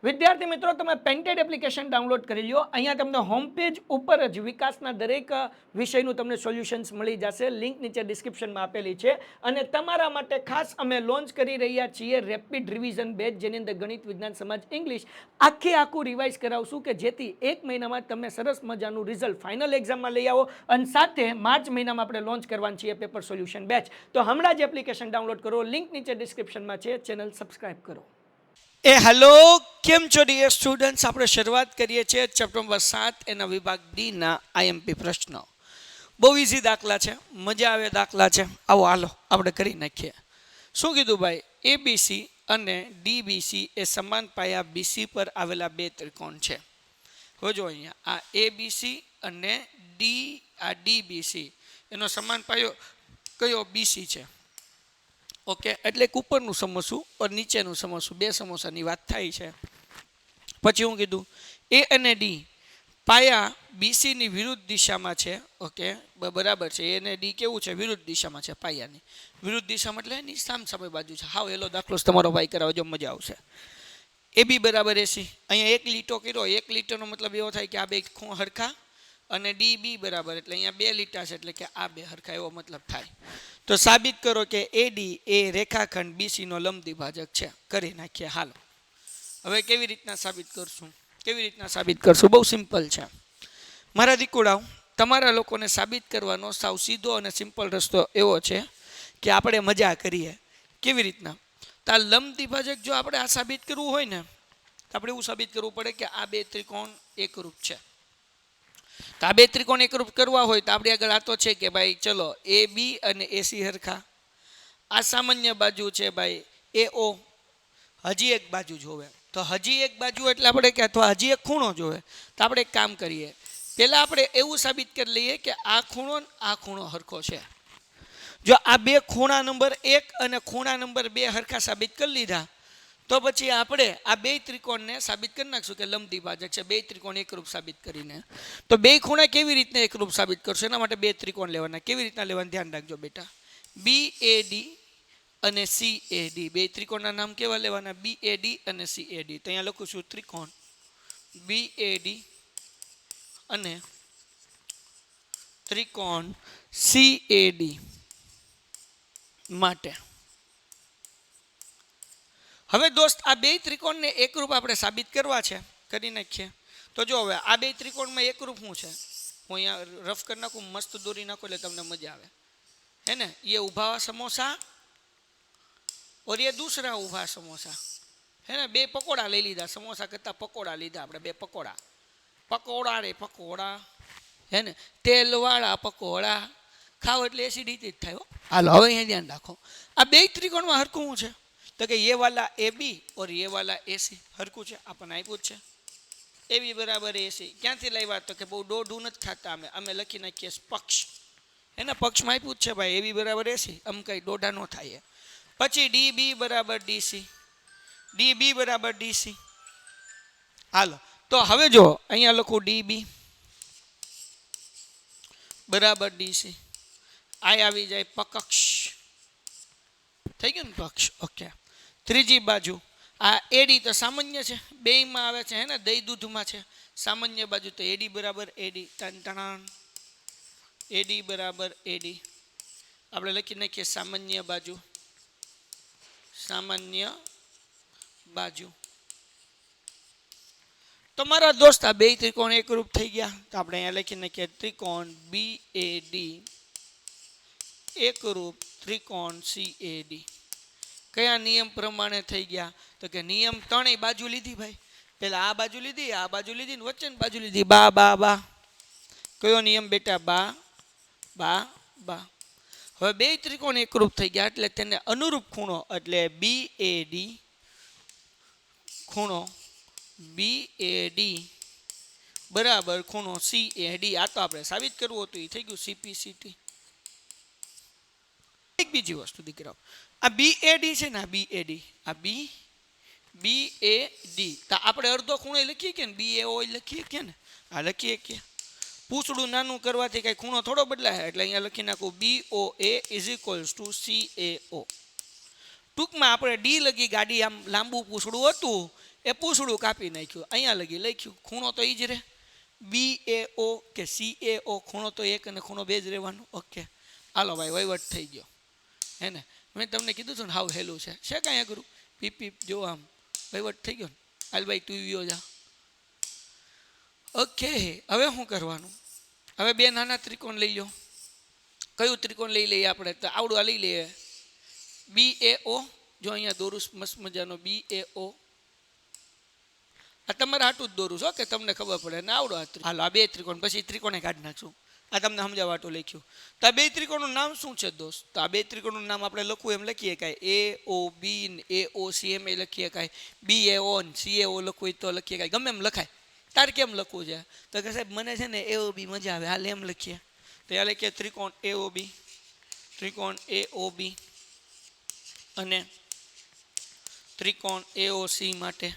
વિદ્યાર્થી મિત્રો, તમે પેન્ટેડ એપ્લિકેશન ડાઉનલોડ કરી લ્યો. અહીંયા તમને હોમ પેજ ઉપર જ વિકાસના દરેક વિષયનું તમને સોલ્યુશન્સ મળી જશે. લિંક નીચે ડિસ્ક્રિપ્શનમાં આપેલી છે. અને તમારા માટે ખાસ અમે લોન્ચ કરી રહ્યા છીએ રેપિડ રિવિઝન બેચ, જેની અંદર ગણિત, વિજ્ઞાન, સમાજ, ઇંગ્લિશ આખું રિવાઇઝ કરાવશું કે જેથી એક મહિનામાં તમે સરસ મજાનું રિઝલ્ટ ફાઇનલ એક્ઝામમાં લઈ આવો. અને સાથે માર્ચ મહિનામાં આપણે લોન્ચ કરવાનું છીએ પેપર સોલ્યુશન બેચ. તો હમણાં જ એપ્લિકેશન ડાઉનલોડ કરો. લિંક નીચે ડિસ્ક્રિપ્શનમાં છે. ચેનલ સબસ્ક્રાઇબ કરો. હેલો, કેમ છો ડિયર સ્ટુડન્ટ્સ? આપણે શરૂઆત કરીએ છીએ ચેપ્ટર નંબર 7 એના વિભાગ ડી ના આઈએમપી પ્રશ્નો. બહુ ઇઝી દાખલા છે, મજા આવે દાખલા છે. આવો હાલો આપણે કરી નાખીએ. શું કીધું ભાઈ? એબીસી અને ડીબીસી એ સમાન પાયા બીસી પર આવેલા બે ત્રિકોણ છે. હવે જો અહીંયા આ એબીસી અને ડીબીસી એનો સમાન પાયો કયો? બીસી છે. ઓકે, એટલે ઉપરનું સમોસું અને નીચેનું સમોસું, બે સમોસાની વાત થાય છે. પછી હું કીધું એ અને ડી પાયા બીસીની વિરુદ્ધ દિશામાં છે. ઓકે, બરાબર છે. એ અને ડી કેવું છે? વિરુદ્ધ દિશામાં છે. પાયાની વિરુદ્ધ દિશામાં એટલે એની સામે બાજુ છે. હાવ એલો દાખલો તમારો ભાઈ કરાવજો, મજા આવશે. એ બી બરાબર એસી. અહીંયા એક લીટો કર્યો. એક લીટોનો મતલબ એવો થાય કે આ બે ખૂણ હરખા, અને ડી બી બરાબર એટલે અહીંયા બે લીટા છે એટલે કે આ બે હરખા, એવો મતલબ થાય. તો સાબિત કરો કે એડી એ રેખાખંડ બીસીનો લંબ દ્વિભાજક છે. કરી નાખીએ હાલો. હવે કેવી રીતના સાબિત કરશું? બહુ સિમ્પલ છે મારા દીકુડાઓ. તમારા લોકોને સાબિત કરવાનો સાવ સીધો અને સિમ્પલ રસ્તો એવો છે કે આપણે મજા કરીએ. કેવી રીતના? તો આ લંબ દ્વિભાજક જો આપણે આ સાબિત કરવું હોય ને, તો આપણે એવું સાબિત કરવું પડે કે આ બે ત્રિકોણ એકરૂપ છે. તો આ બે ત્રિકોણ એકરૂપ કરવા હોય તો આપણે આગળ આ તો છે કે ભાઈ ચલો એ બી અને એસી હરખા. આ સામાન્ય બાજુ છે ભાઈ એઓ. હજી એક બાજુ જોવે તો હજી એક બાજુ એટલે આપણે કે અથવા હજી એક ખૂણો જોવે તો આપણે એક કામ કરીએ. પહેલાં આપણે એવું સાબિત કરી લઈએ કે આ ખૂણો ને આ ખૂણો હરખો છે. જો આ બે ખૂણા નંબર 1 અને ખૂણા નંબર 2 હરખા સાબિત કરી લીધા તો પછી આપણે આ બે ત્રિકોણને સાબિત કરી નાખશું કે લંબ દ્વિભાજક છે. બે ત્રિકોણ એકરૂપ સાબિત કરીને. તો બે ખૂણા કેવી રીતના એકરૂપ સાબિત કરશો? એના માટે બે ત્રિકોણ લેવાના. કેવી રીતના લેવાનું ધ્યાન રાખજો બેટા. BAD અને CAD, બે ત્રિકોણના નામ કેવા લેવાના? BAD અને CAD. તો અહીંયા લખું છું ત્રિકોણ BAD અને ત્રિકોણ CAD માટે. હવે દોસ્ત આ બે ત્રિકોણને એકરૂપ આપણે સાબિત કરવા છે. કરી નાખીએ. તો જો હવે આ બે ત્રિકોણમાં એકરૂપ શું છે? હું અહીંયા રફ કરી નાખું, મસ્ત દોરી નાખું એટલે તમને મજા આવે. है ना? ये उभा समोसा और ये दूसरा उभा समोसा, है ना? बे पकोड़ा ले लीधा. समोसा करता पकोड़ा लीधा આપણે. બે પકોડા. પકોડા રે પકોડા, है ने? તેલવાળા પકોડા ખાવ એટલે એસિડિટી જ થાય હો. હાલો હવે અહીંયા ધ્યાન રાખો. આ બે ત્રિકોણમાં હરખું શું છે? તો કે ये वाला AB और ये वाला AC હરખું છે. આપણને આપ્યું છે AB બરાબર AC. ક્યાંથી લાવ્યા? તો કે બહુ દોઢું નથી ખાતા અમે લખી નાખીએ પક્ષ. એના પક્ષમાં આપ્યું જ છે ભાઈ AB બરાબર AC. આમ કંઈ દોઢા ન થાય. પછી DB બરાબર DC, DB બરાબર DC. હાલો તો હવે જો અહીંયા લખું DB બરાબર DC. આ આવી જાય પક્ષ. થઈ ગયું ને પક્ષ? ઓકે. ત્રીજી બાજુ આ AD તો સામાન્ય છે, બેયમાં આવે છે, હે ને? દહીં દૂધમાં છે. સામાન્ય બાજુ તો AD બરાબર AD. તણ AD બરાબર AD. આપણે લખી નાખીએ સામાન્ય બાજુ. તો મારા દોસ્ત આ બે ત્રિકોણ એકરૂપ થઈ ગયા. તો આપણે અહીંયા લખી નાખીએ ત્રિકોણ BAD એકરૂપ ત્રિકોણ CAD. કયા નિયમ પ્રમાણે થઈ ગયા? તો કે નિયમ ત્રણેય બાજુ લીધી ભાઈ. પેલા આ બાજુ લીધી, આ બાજુ લીધી ને વચ્ચેની બાજુ લીધી. બા બા બા. કયો નિયમ બેટા? બા બા બા. હવે બે ત્રિકોણ એકરૂપ થઈ ગયા એટલે તેને અનુરૂપ ખૂણો એટલે BAD ખૂણો BAD બરાબર ખૂણો CAD. આ તો આપણે સાબિત કરવું હતું, એ થઈ ગયું CPCT. એક બીજી વસ્તુ દીકરાઓ, આ BAD છે ને, આ BAD, આ BAD તો આપણે અડધો ખૂણો લખીએ કે ને, BAO લખીએ કે ને? આ લખીએ કે પૂછડું નાનું કરવાથી કઈ ખૂણો થોડો બદલાય. એટલે અહીંયા લખી નાખું BOA = CAO. ટૂંકમાં આપણે ડી લગી ગાડી આમ લાંબુ પૂછડું હતું એ પૂછડું કાપી નાખ્યું, અહીંયા લગી લખ્યું, ખૂણો તો એ જ રહે, BAO કે CAO, ખૂણો તો એક અને ખૂણો 2 જ રહેવાનો. ઓકે હાલો ભાઈ વહીવટ થઈ ગયો હે ને. મેં તમને કીધું હતું ને હાવ હેલું છે કાંઈ કરું પીપી જો આમ વહીવટ થઈ ગયો ને. હાલ ભાઈ તું વિયો જા. ઓકે હવે શું કરવાનું? હવે 2 નાના ત્રિકોણ લઈ લો. કયું ત્રિકોણ લઈ લઈએ આપણે? તો આવડું લઈ લઈએ BAO. જો અહીંયા દોરું મસ્ત મજાનો BAO. આ તમારે હાટું જ દોરું છો કે તમને ખબર પડે ને આવડો. હાલો આ 2 ત્રિકોણ પછી ત્રિકોણે કાઢી નાખશું. આ તમને સમજાવવા હાટું લખ્યું. તો આ 2 ત્રિકોણનું નામ શું છે દોસ્ત? તો આ 2 ત્રિકોણનું નામ આપણે લખવું એમ લખીએ કાંઈ AOB ને AOC એમ એ લખીએ કાંઈ BAO ને CAO લખવું હોય તો લખીએ કાંઈ ગમે એમ લખાય. તારે કેમ લખવું છે? તો કે સાહેબ મને છે ને AOB મજા આવે, હાલ એમ લખીએ. તો આ લખીએ ત્રિકોણ AOB, ત્રિકોણ AOB અને ત્રિકોણ AOC માટે.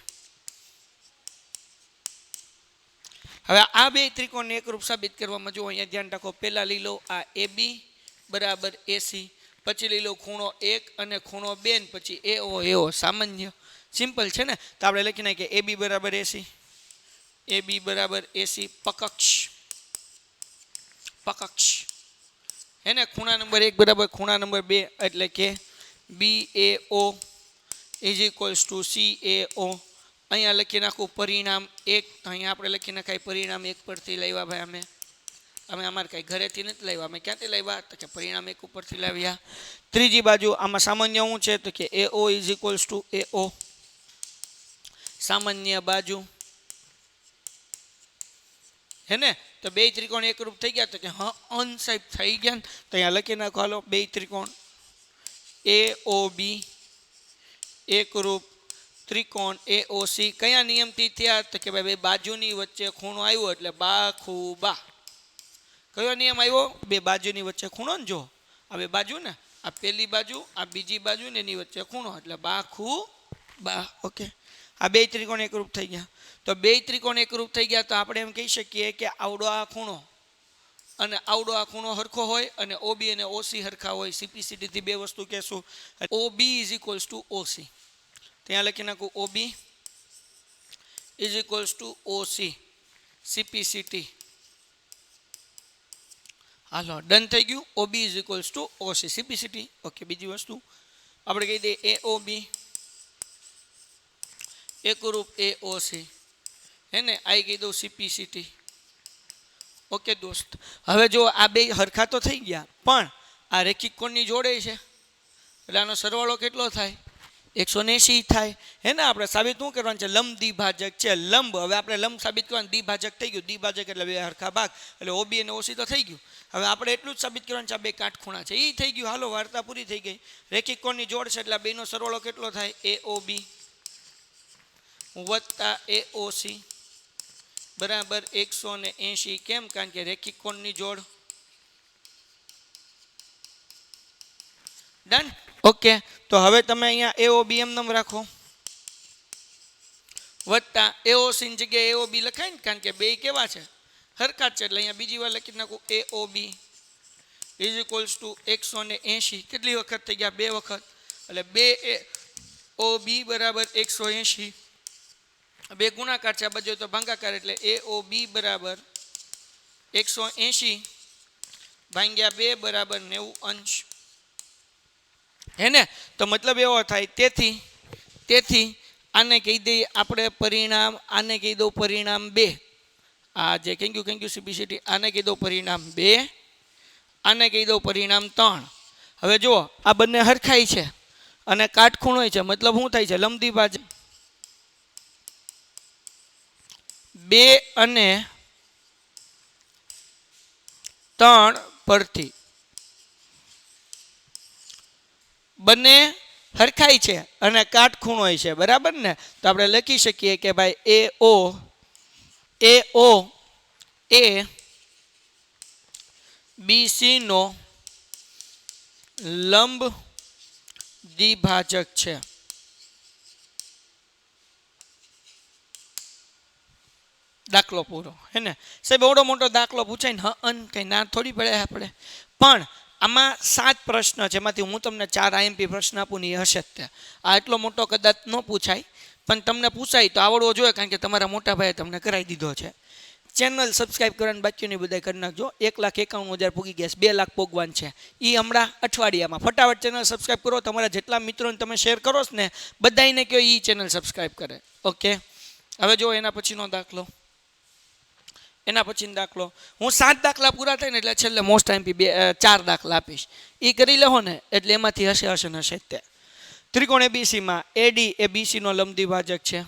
હવે આ 2 ત્રિકોણને એકરૂપ સાબિત કરવામાં જો અહીંયા ધ્યાન રાખો. પહેલા લઈ લો આ AB બરાબર AC, પછી લઈ લો ખૂણો 1 અને ખૂણો 2 ને પછી AO સામાન્ય. સિમ્પલ છે ને. તો આપણે લખી નાખીએ AB બરાબર AC, AB બરાબર AC પકક્ષ, પકક્ષ હે ને. ખૂણા નંબર 1 બરાબર ખૂણા નંબર 2 એટલે કે BAO is equals to CAO. અહીંયા લખી નાખું પરિણામ 1. અહીંયા આપણે લખી નાખાય પરિણામ 1 પરથી લાવ્યા ભાઈ. અમે અમારે કાંઈ ઘરેથી નથી લાવ્યા, અમે ક્યાંથી લાવ્યા? તો કે પરિણામ 1 ઉપરથી લાવ્યા. ત્રીજી બાજુ આમાં સામાન્ય શું છે? તો કે AO is equals to AO, સામાન્ય બાજુ હે ને. તો 2 ત્રિકોણ એકરૂપ થઈ ગયા. તો કે હા અનસાઈબ થઈ ગયા ને. તો અહીંયા લખી નાખો હાલો 2 ત્રિકોણ AOB એકરૂપ ત્રિકોણ AOC. કયા નિયમથી થયા? તો કે ભાઈ 2 બાજુની વચ્ચે ખૂણો આવ્યો એટલે બા ખૂબા. કયો નિયમ આવ્યો? 2 બાજુની વચ્ચે ખૂણો ને. જો આ 2 બાજુ ને, આ પહેલી બાજુ આ બીજી બાજુ ને એની વચ્ચે ખૂણો એટલે બા ખૂબા. ઓકે આ 2 ત્રિકોણ એકરૂપ થઈ ગયા. તો 2 ત્રિકોણ એકરૂપ થઈ ગયા તો આપણે એમ કહી શકીએ કે આવડો આ ખૂણો અને આવડો આ ખૂણો હરખો હોય અને OB અને OC હરખા હોય. CPCT થી 2 વસ્તુ કહેશું. OB is equals to OC. ત્યાં લખી નાખું OB is equals to OC CPCT. Hello done થઈ ગયું. OB is equals to OC CPCT. Okay બીજી વસ્તુ આપણે કહી દઈએ AOB એકરૂપ AOC હે ને. આ કહી દઉં CPCT. ઓકે દોસ્ત હવે જો આ 2 હરખા તો થઈ ગયા પણ આ રેખિક કોણની જોડે છે એટલે આનો સરવાળો કેટલો થાય? 180 થાય હે ને. આપણે સાબિત શું કરવાનું છે? લંબ દ્વિભાજક છે. લંબ હવે આપણે લંબ સાબિત કરવાનું. દ્વિભાજક થઈ ગયું. દ્વિભાજક એટલે 2 હરખા ભાગ એટલે OB અને OC તો થઈ ગયું. હવે આપણે એટલું જ સાબિત કરવાનું છે આ 2 કાટખૂણા છે એ થઈ ગયું. હાલો વાર્તા પૂરી થઈ ગઈ. રેખિક કોણની જોડ છે એટલે 2નો સરવાળો કેટલો થાય? AOB વત્તા AOC બરાબર 180. કેમ? કારણ કે રેખિક કોણની જોડ. ડન. ઓકે તો હવે તમે અહીંયા AOB એમ નામ રાખો વત્તા AOC ની જગ્યાએ AOB લખાય ને કારણ કે 2 કેવા છે? હરખા છે. એટલે અહીંયા બીજી વાર લખી નાખું AOB ઇઝ ઇક્વલ્સ ટુ 180. કેટલી વખત થઈ ગયા? 2 વખત. એટલે 2AOB બરાબર 180. 2 ગુણાકાર છે આ બાજુ તો ભાગાકાર એટલે AOB બરાબર 180 ભાગ્યા 2 બરાબર 90 અંશ હે ને. તો મતલબ એવો થાય તેથી આને કહી દઈએ આપણે પરિણામ. આને કહી દઉં પરિણામ 2. આ જે થેન્ક યુ CPCT. આને કહી દઉં પરિણામ 2. આને કહી દઉં પરિણામ 3. હવે જુઓ આ બંને હરખાઈ છે અને કાટખૂણો છે. મતલબ શું થાય છે? લંબ દ્વિભાજક 2 અને 3 પરથી બંને હરખાઈ છે અને કાટખૂણો છે બરાબર ને. તો આપણે લખી શકીએ કે ભાઈ AO એ BC નો લંબ દ્વિભાજક છે. દાખલો પૂરો હે ને. સાહેબ એવડો મોટો દાખલો પૂછાય ને અન કંઈ ના થોડી પડે આપણે. પણ આમાં 7 પ્રશ્ન છે એમાંથી હું તમને 4 IMP પ્રશ્ન આપું ને એ હશે જ તે. આ એટલો મોટો કદાચ ન પૂછાય પણ તમને પૂછાય તો આવડવો જોઈએ, કારણ કે તમારા મોટા ભાઈએ તમને કરાવી દીધો છે. ચેનલ સબસ્ક્રાઇબ કરવાનું બાકી નહીં, બધા કરી નાખજો. 1,51,000 પૂગી ગયા છે, 2 લાખ પોગવાન છે એ હમણાં અઠવાડિયામાં. ફટાફટ ચેનલ સબસ્ક્રાઇબ કરો. તમારા જેટલા મિત્રોને તમે શેર કરો છો ને બધાને કહો એ ચેનલ સબસ્ક્રાઇબ કરે. ઓકે, હવે જો એના પછીનો દાખલો. હું 7 દાખલા પૂરા થાય ને એટલે છેલ્લે મોસ્ટ આઈએમપી 4 દાખલા આપીશ. એ કરી લેવો ને એટલે એમાંથી હશે તે. ત્રિકોણ એબીસીમાં એડી એ બીસીનો લંબ દ્વિભાજક છે.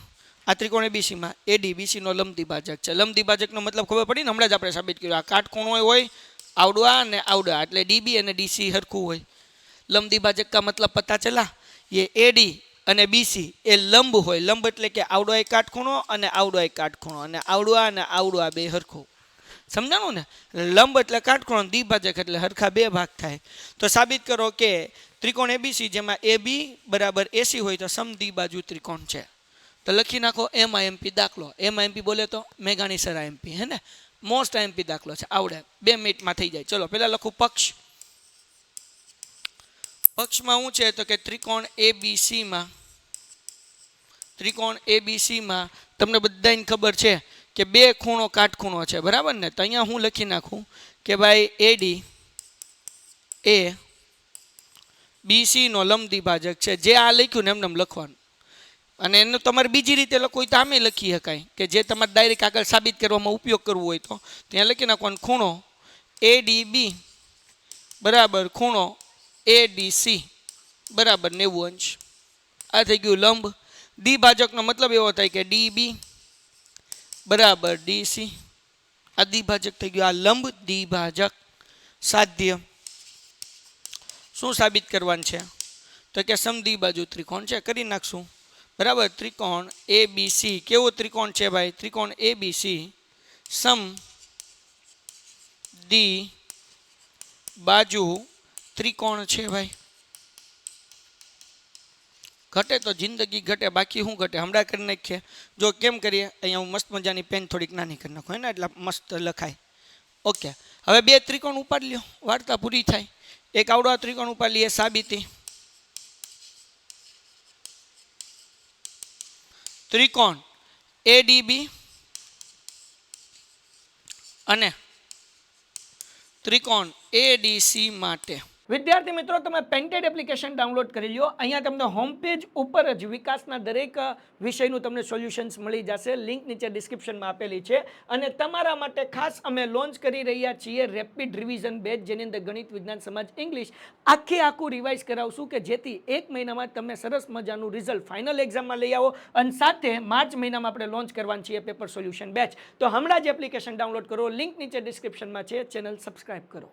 આ ત્રિકોણ એબીસીમાં એડી બીસીનો લંબ દ્વિભાજક છે. લંબ દ્વિભાજકનો મતલબ ખબર પડી ને, હમણાં જ આપણે સાબિત કર્યું. આ કાટખૂણો હોય આવડવા અને આવડા, એટલે ડીબી અને ડીસી હરખું હોય. લંબ દ્વિભાજક કા મતલબ પતા ચલા, ये एडी અને બીસી એ લંબ હોય. લંબ એટલે કે આવડો એક કાટખૂણો અને આવડો એક કાટખૂણો, અને આવડવા અને આવડવા બે હરખું. સમજાણું ને? લંબ એટલે કાટખૂણો, દ્વિભાજક એટલે હરખા બે ભાગ થાય. તો સાબિત કરો કે ત્રિકોણ એબીસી જેમાં એબી બરાબર એસી હોય તો સમદ્વિબાજુ ત્રિકોણ છે. તો લખી નાખો એમઆઈએમપી દાખલો. એમઆઈએમપી બોલે તો મેઘાણી સર આઈએમપી, હે ને? મોસ્ટ આઈએમપી દાખલો છે, આવડે 2 મિનિટમાં થઈ જાય. ચલો પહેલા લખું પક્ષ. પક્ષમાં શું છે તો કે ત્રિકોણ એબીસીમાં તમને બધાને ખબર છે કે 2 ખૂણો કાટખૂણો છે, બરાબર ને? તો અહીંયા હું લખી નાખું કે ભાઈ એડી એ બીસી નો લંબ દ્વિભાજક છે. જે આ લખ્યું ને એમને લખવાનું, અને એનું તમારે બીજી રીતે લખવું હોય તો આમે લખી શકાય, કે જે તમારે ડાયરેક્ટ આગળ સાબિત કરવામાં ઉપયોગ કરવો હોય તો ત્યાં લખી નાખવાનું ખૂણો એડીબી બરાબર ખૂણો એડીસી બરાબર 90 અંશ. આ થઈ ગયું લંબ. દ્વિભાજકનો મતલબ એવો થાય કે ડીબી બરાબર ડીસી. આ દ્વિભાજક થઈ ગયું, આ લંબ દ્વિભાજક. સાધ્ય શું સાબિત કરવાનું છે તો કે સમદ્વિબાજુ ત્રિકોણ છે. કરી નાખશું, બરાબર. ત્રિકોણ એબીસી કેવો ત્રિકોણ છે ભાઈ? ત્રિકોણ એબીસી સમદ્વિબાજુ ત્રિકોણ છે ભાઈ. ઘટે તો જિંદગી ઘટે, બાકી શું ઘટે? હમણાં કરી નાખીએ. જો કેમ કરીએ, અહીંયા હું મસ્ત મજાની પેન થોડીક નાની કરી નાખું, ને એટલે મસ્ત લખાય. ઓકે, હવે 2 ત્રિકોણ ઉપાડી લ્યો, વાર્તા પૂરી થાય. એક આવડો આ ત્રિકોણ ઉપાડી લઈએ, સાબિતી. ત્રિકોણ એડીબી અને ત્રિકોણ એડીસી માટે વિદ્યાર્થી મિત્રો તમે પેન્ટેડ એપ્લિકેશન ડાઉનલોડ કરી લ્યો. અહીંયા તમને હોમ પેજ ઉપર જ વિકાસના દરેક વિષયનું તમને સોલ્યુશન્સ મળી જશે. લિંક નીચે ડિસ્ક્રિપ્શનમાં આપેલી છે. અને તમારા માટે ખાસ અમે લોન્ચ કરી રહ્યા છીએ રેપિડ રિવિઝન બેચ, જેની અંદર ગણિત, વિજ્ઞાન, સમાજ, ઇંગ્લિશ આખું રિવાઇઝ કરાવશું, કે જેથી 1 મહિનામાં તમે સરસ મજાનું રિઝલ્ટ ફાઇનલ એક્ઝામમાં લઈ આવો. અને સાથે માર્ચ મહિનામાં આપણે લોન્ચ કરવાનું છીએ પેપર સોલ્યુશન બેચ. તો હમણાં જ એપ્લિકેશન ડાઉનલોડ કરો, લિંક નીચે ડિસ્ક્રિપ્શનમાં છે. ચેનલ સબસ્ક્રાઇબ કરો.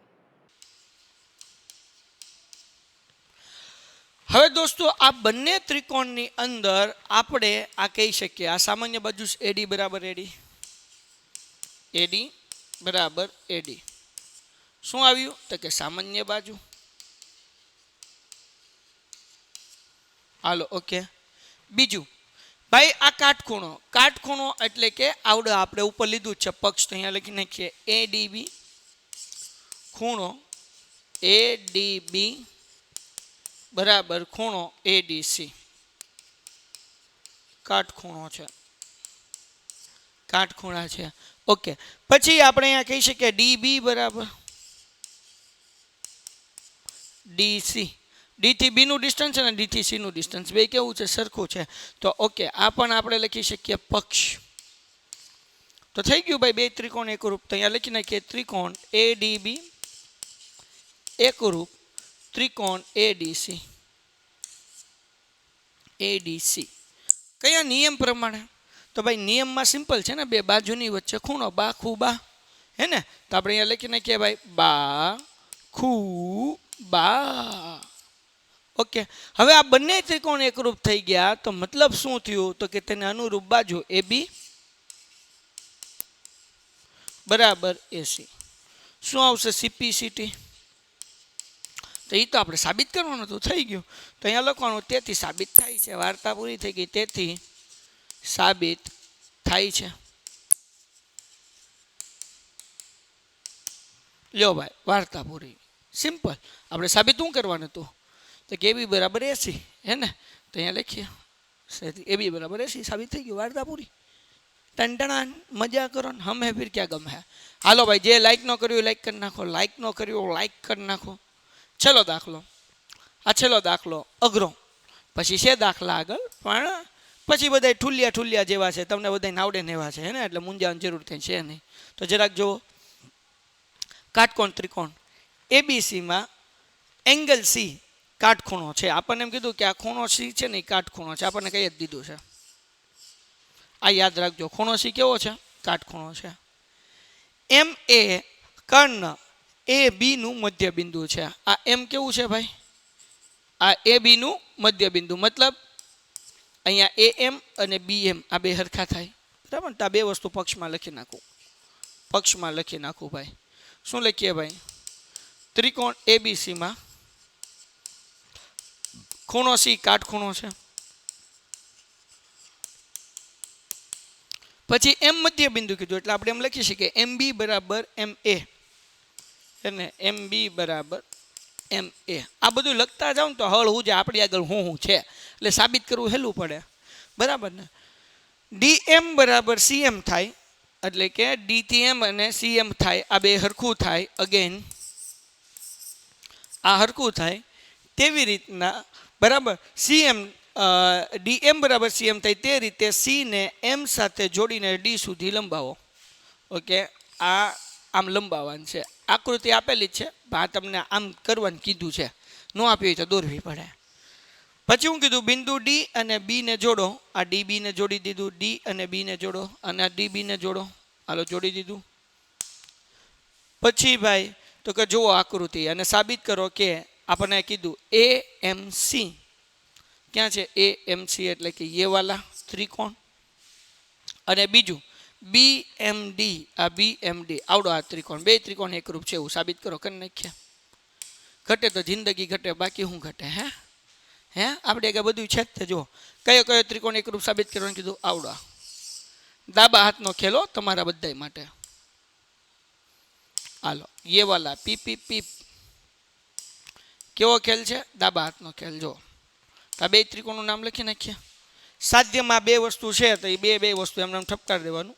હવે દોસ્તો આ બંને ત્રિકોણની અંદર આપણે આ કહી શકીએ, આ સામાન્ય બાજુ એડી બરાબર એડી બરાબર એડી. શું આવ્યું તો કે સામાન્ય બાજુ. હાલો, ઓકે. બીજું ભાઈ આ કાટખૂણો એટલે કે આવડે આપણે ઉપર લીધું છે પક્ષ, તો અહીંયા લખી નાખીએ એડીબી ખૂણો એડીબી બરાબર ખૂણો એડીસી. કાટખૂણો છે, કાટખૂણા છે. ઓકે, પછી આપણે અહીંયા કહી શકીએ ડીબી બરાબર ડીસી. ડી થી બી નું ડિસ્ટન્સ અને ડી થી સી નું ડિસ્ટન્સ બે કેવું છે? સરખું છે. તો ઓકે, આ પણ આપણે લખી શકીએ પક્ષ. તો થઈ ગયું ભાઈ 2 ત્રિકોણ એકરૂપ. તો અહીંયા લખી નાખીએ ત્રિકોણ એડીબી એકરૂપ ત્રિકોણ એડીસી. એડીસી કયા નિયમ પ્રમાણે? તો ભાઈ નિયમમાં સિમ્પલ છે ને, 2 બાજુની વચ્ચે ખૂણો, બા ખુ બા, હે ને? તો આપણે અહીંયા લખી નાખીએ ભાઈ બા ખુ બા. ઓકે, હવે આ બંને ત્રિકોણ એકરૂપ થઈ ગયા, તો મતલબ શું થયું તો કે તેને અનુરૂપ બાજુ એબી બરાબર એસી. શું આવશે? સીપીસીટી. તો એ તો આપણે સાબિત કરવાનું હતું, થઈ ગયું. તો અહીંયા લખવાનું તેથી સાબિત થાય છે. વાર્તા પૂરી થઈ ગઈ, તેથી સાબિત થાય છે. લ્યો ભાઈ, વાર્તા પૂરી. સિમ્પલ. આપણે સાબિત શું કરવાનું હતું તો કે બી બરાબર એસી, હે ને? તો અહીંયા લખીએ એ બી બરાબર એસી સાબિત થઈ ગયું, વાર્તા પૂરી. ટંટણા મજા કરો ને, હમ હે ફિર ક્યાં ગમ હે. હાલો ભાઈ, જે લાઈક ન કર્યું લાઈક કરી નાખો, લાઈક ન કર્યું લાઈક કરી નાખો. છેલ્લો દાખલો, આ છેલ્લો દાખલો અઘરો, પછી છે દાખલા આગળ, પણ પછી બધા ઠુલિયા જેવા છે, તમને બધાને આવડે ને એવા છે હે ને, એટલે મૂંઝાવાની જરૂર કંઈ છે નહીં. તો જરાક જુઓ, કાટકોણ ત્રિકોણ એબીસીમાં એંગલ સી કાટખૂણો છે. આપણને એમ કીધું કે આ ખૂણો સી છે ને એ કાટખૂણો છે, આપણને કઈ જ દીધું છે. આ યાદ રાખજો, ખૂણો સી કેવો છે? કાટખૂણો છે. એમ એ કર્ણ એ બી નું મધ્ય બિંદુ છે. આ એમ કેવું છે ભાઈ? આ એ બી નું મધ્ય બિંદુ, મતલબ અહીંયા એ એમ અને બી એમ આ બે હરખા થાય, બરાબર ને? તો આ બે વસ્તુ પક્ષમાં લખી નાખું, પક્ષમાં લખી નાખું ભાઈ. શું લખીએ ભાઈ? ત્રિકોણ એબીસીમાં ખૂણો સી કાટખૂણો છે. પછી એમ મધ્ય બિંદુ કીધું એટલે આપણે એમ લખી શકીએ એમ બી બરાબર એમ એ, અને એમ બી બરાબર એમ એ. આ બધું લખતા જાવ ને તો હળ હું છે આપણી આગળ હું છે, એટલે સાબિત કરવું હેલું પડે, બરાબર ને? ડી એમ બરાબર સી એમ થાય, એટલે કે ડી થી એમ અને સી એમ થાય, આ બે હરખું થાય. અગેન આ હરખું થાય તેવી રીતના, બરાબર? સી એમ ડી એમ બરાબર સી એમ થાય તે રીતે સી ને એમ સાથે જોડીને ડી સુધી લંબાવો. ઓકે, આ આમ લંબાવવાનું છે. આકૃતિ આપેલી જ છે, આ તમને આમ કરવાનું કીધું છે, ન આપી હોય તો દોરવી પડે. પછી હું કીધું બિંદુ ડી અને બી ને જોડો. આ ડી બી ને જોડી દીધું, ડી અને બી ને જોડો, અને આ ડી બી ને જોડો. હાલો, જોડી દીધું. પછી ભાઈ તો કે જુઓ આકૃતિ અને સાબિત કરો કે આપણને કીધું એ એમ સી ક્યાં છે? એ એમ સી એટલે કે ये वाला ત્રિકોણ, અને બીજું બી એમ ડી, આ બી એમ ડી આવડો આ ત્રિકોણ, બે ત્રિકોણ એકરૂપ છે એવું સાબિત કરો. કરી નાખ્યા. ઘટે તો જિંદગી ઘટે, બાકી શું ઘટે? હે આપણે આગળ બધું છે જ. જો કયો કયો ત્રિકોણ એકરૂપ સાબિત કરવાનું કીધું? આવડો. ડાબા હાથનો ખેલો તમારા બધા માટે. હાલો, ये वाला पी पी पी કેવો ખેલ છે? ડાબા હાથનો ખેલ. જો આ બે ત્રિકોણનું નામ લખી નાખીએ. સાધ્યમાં બે વસ્તુ છે તો એ બે વસ્તુ એમને ઠપકારી દેવાનું.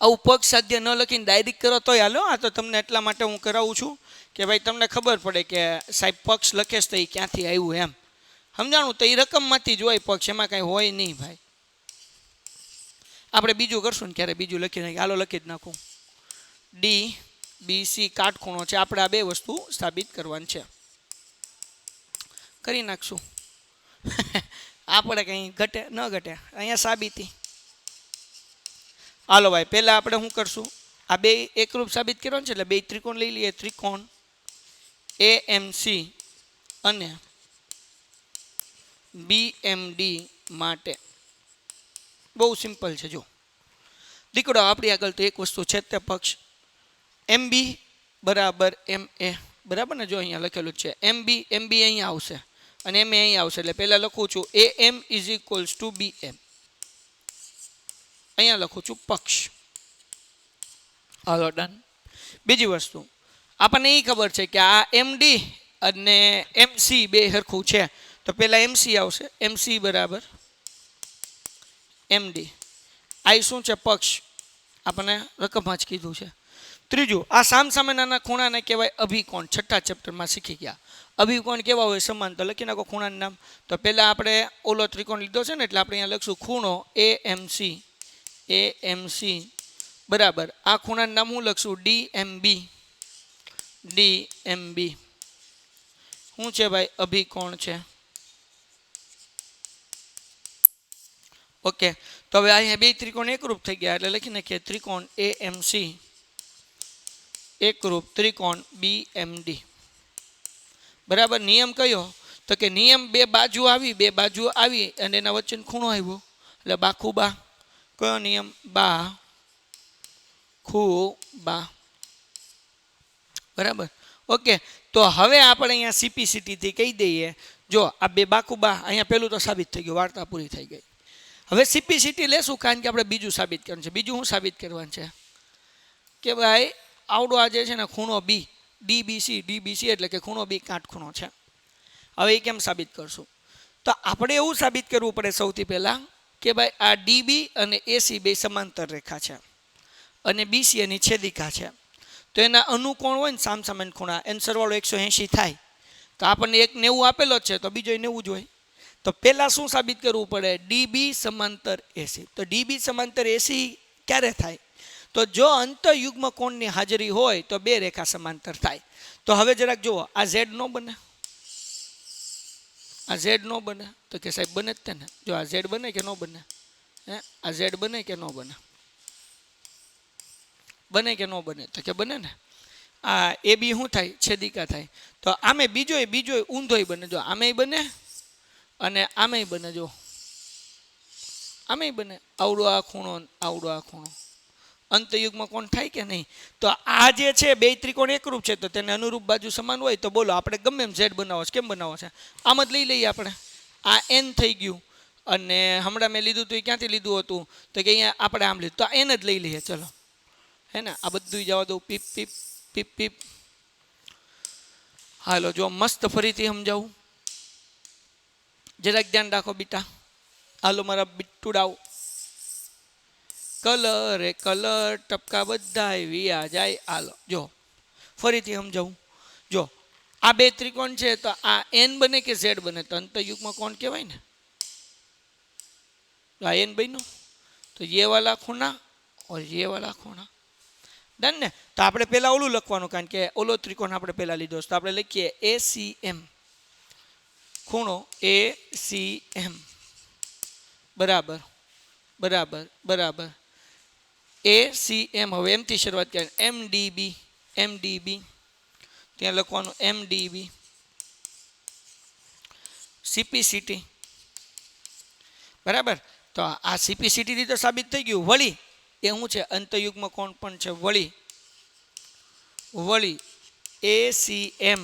આવું પક્ષ સાધ્ય ન લખીને ડાયરેક્ટ કરો તોય હાલો. આ તો તમને એટલા માટે હું કરાવું છું કે ભાઈ તમને ખબર પડે કે સાહેબ પક્ષ લખે છે તો એ ક્યાંથી આવ્યું એમ સમજાણું. તો એ રકમમાંથી જ હોય પક્ષ, એમાં કાંઈ હોય નહીં ભાઈ. આપણે બીજું કરશું ને ક્યારે બીજું લખી નાખીએ. હાલો, લખી જ નાખું. ડી બી સી કાટખૂણો છે. આપણે આ બે વસ્તુ સાબિત કરવાની છે. કરી નાખશું. આપણે કંઈ ઘટે ન ઘટે, અહીંયા સાબિતી. હાલો ભાઈ, પહેલાં આપણે શું કરશું? આ બે એકરૂપ સાબિત કરવાનું છે એટલે બે ત્રિકોણ લઈ લઈએ. ત્રિકોણ એ એમ સી અને બી એમ ડી માટે બહુ સિમ્પલ છે. જો દીકડો આપણી આગળ તો એક વસ્તુ છે તે પક્ષ એમ બી બરાબર એમ એ, બરાબર ને? જો અહીંયા લખેલું જ છે એમ બી અહીંયા આવશે અને એમ એ અહીંયા આવશે. એટલે પહેલાં લખું છું એ એમ ઇઝ ઇક્વલ્સ ટુ બી એમ, અહીંયા લખું છું પક્ષ. હાલો, ડન. બીજી વસ્તુ આપણને એ ખબર છે કે આ એમ ડી અને એમ સી બે હરખું છે, તો પહેલાં એમ સી આવશે. એમ સી બરાબર એમ ડી. આ શું છે? પક્ષ. આપણને રકમમાં જ કીધું છે. ત્રીજું, આ સામસામેના ખૂણાને કહેવાય અભિકોણ. છઠ્ઠા ચેપ્ટરમાં શીખી ગયા. અભિકોણ કેવા હોય? સમાન. તો લખી નાખો ખૂણાનું નામ. તો પહેલાં આપણે ઓલો ત્રિકોણ લીધો છે ને એટલે આપણે અહીંયા લખશું ખૂણો એ એમ સી બરાબર આ ખૂણાનું નામ હું લખશું ડી એમ બી. શું છે ભાઈ? અભિકોણ છે. ઓકે, તો હવે અહીંયા બે ત્રિકોણ એકરૂપ થઈ ગયા એટલે લખી નાખીએ ત્રિકોણ એ એમ સી એકરૂપ ત્રિકોણ બી એમ ડી. બરાબર. નિયમ કયો? તો કે નિયમ બે બાજુ આવી અને એના વચ્ચે ખૂણો આવ્યો એટલે બાખુબા. કયો નિયમ? બા ખૂ બા. બરાબર. ઓકે, તો હવે આપણે અહીંયા સીપીસીટીથી કહી દઈએ. જો આ બે બાખુબા, અહીંયા પેલું તો સાબિત થઈ ગયું, વાર્તા પૂરી થઈ ગઈ. હવે સીપીસીટી લેશું કારણ કે આપણે બીજું સાબિત કરવાનું છે. બીજું શું સાબિત કરવાનું છે? કે ભાઈ આવડો આ જે છે ને ખૂણો બી, ડીબીસી એટલે કે ખૂણો બી કાટખૂણો છે. હવે એ કેમ સાબિત કરશું? તો આપણે એવું સાબિત કરવું પડે સૌથી પહેલાં કે ભાઈ આ ડીબી અને એસી બે સમાંતર રેખા છે અને બીસી એની છેદિકા છે. તો એના અનુકોણ હોય ને સામસામેના ખૂણા એનો સરવાળો 180 થાય. તો આપણને એક 90 આપેલો જ છે તો બીજો 90 જ હોય. તો પહેલાં શું સાબિત કરવું પડે? ડીબી સમાંતર એસી. તો ડીબી સમાંતર એસી ક્યારે થાય? તો જો અંતયુગ્મ કોણની હાજરી હોય તો બે રેખા સમાંતર થાય. તો હવે જરાક જુઓ, આ ઝેડ નો બને, આ ઝેડ નો બને. તો કે સાહેબ બને જ તે ને. જો આ ઝેડ બને કે ન બને? આ ઝેડ બને કે ન બને? બને કે ન બને? તો કે બને ને. આ એ બી શું થાય? છેદિકા થાય. તો આમે બીજો ઊંધોય બને. જો આમેય બને અને આમેય બને. જો આમેય બને. આવડો આ ખૂણો, આવડો આ ખૂણો. અંતયુગ્મ કોણ થાય કે નહીં? તો આ જે છે બે ત્રિકોણ એકરૂપ છે તો તેને અનુરૂપ બાજુ સમાન હોય તો બોલો આપણે ગમે એમ ઝેડ બનાવો છે. કેમ બનાવો છે? આમ જ લઈ લઈએ આપણે. આ એન થઈ ગયું અને હમણાં મેં લીધું હતું એ ક્યાંથી લીધું હતું? તો કે અહીંયા આપણે આમ લીધું. તો એન જ લઈ લઈએ. ચલો, હે ને, આ બધું જવા દઉં. પીપ પીપ પીપ પીપ. હાલો, જો મસ્ત ફરીથી સમજાવું, જરાક ધ્યાન રાખો બેટા. હાલો મારા બિટ્ટુડાઓ. કલર એ કલર ટપકા બધાય વિયા જાય. હાલો જો ફરીથી સમજાવું. જો આ બે ત્રિકોણ છે તો આ એન બને કે ઝેડ બને? તો અંતયુગ્મ કોણ કહેવાય ને. આ એન બન્યો તો ये वाला ખૂણા और ये वाला ખૂણા. ડન ને. તો આપણે પહેલા ઓલું લખવાનું, કારણ કે ઓલો ત્રિકોણ આપણે પહેલા લીધો છે. તો આપણે લખીએ ACM, ખૂણો ACM બરાબર બરાબર બરાબર ACM. હવે એમથી શરૂઆત કરીએ. MDB, MDB ત્યાં લખવાનું MDB. CPCT બરાબર. તો આ CPCT થી તો સાબિત થઈ ગયું. વળી એ શું છે? અંતયુગ્મ કોણ પણ છે. વળી વળી ACM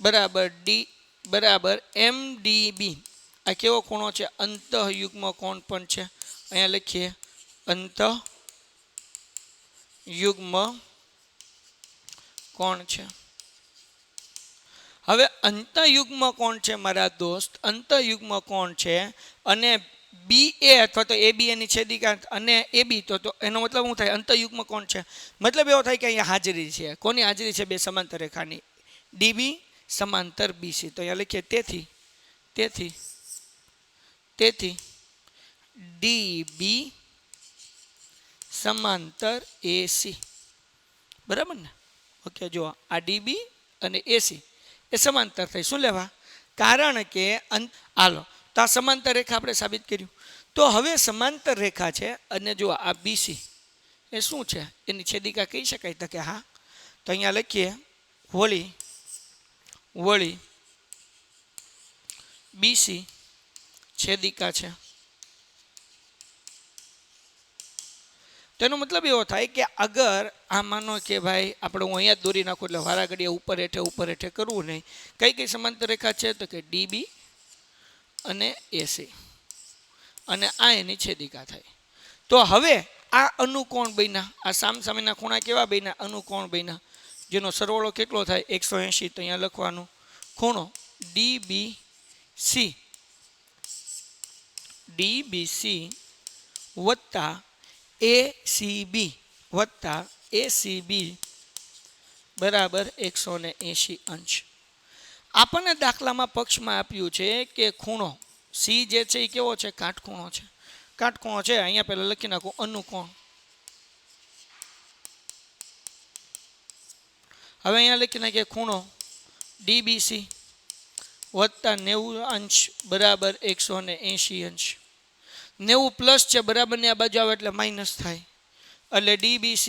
બરાબર ડી બરાબર MDB. આ કેવો ખૂણો છે? અંતયુગ્મ કોણ પણ છે. અહીંયા લખીએ અંતયુગ્મ કોણ છે. હવે અંતયુગ્મ કોણ છે મારા દોસ્ત? અંતયુગ્મ કોણ છે અને BA અથવા તો AB એની છેદિકા અને AB તો એનો મતલબ શું થાય? અંતયુગ્મ કોણ છે. મતલબ એવો થાય કે અહીંયા હાજરી છે. કોની હાજરી છે? બે સમાંતર રેખાની. DB સમાંતર BC. તો અહીંયા લખીએ તેથી તેથી તેથી DB સમાંતર AC. બરાબર ને? ઓકે, જો આ DB અને AC એ સમાંતર થઈ. શું લેવા? કારણ કે હાલો, તો આ સમાંતર રેખા આપણે સાબિત કર્યું. તો હવે સમાંતર રેખા છે અને જો આ BC એ શું છે? એની છેદિકા કહી શકાય? તો કે હા. તો અહીંયા લખીએ વળી વળી BC છેદિકા છે. તેનો મતલબ એવો થાય કે અગર આ માનો કે ભાઈ આપણે હું અહીંયા દોરી નાખું એટલે વારા ઘડીએ ઉપર હેઠે કરવું નહીં. કઈ કઈ સમાંતર રેખા છે? તો કે DB અને AC અને આ એની છેદિકા થાય. તો હવે આ અનુકોણ બન્યા. આ સામસામેના ખૂણા કેવા બન્યા? અનુકોણ બન્યા. જેનો સરવાળો કેટલો થાય? 180. તો અહીંયા લખવાનું ખૂણો DBC વત્તા ACB વત્તા ACB બરાબર 180 અંશ. આપણને દાખલામાં પક્ષમાં આપ્યું છે કે ખૂણો C જે છે એ કેવો છે? કાટખૂણો છે. કાટખૂણો છે. અહીંયા પહેલા લખી નાખું અનુકોણ. હવે અહીંયા લખી નાખીએ ખૂણો DBC વત્તા 90 અંશ બરાબર 180 અંશ. 90 પ્લસ છે બરાબરની આ બાજુ આવે એટલે માઇનસ થાય. એટલે DBC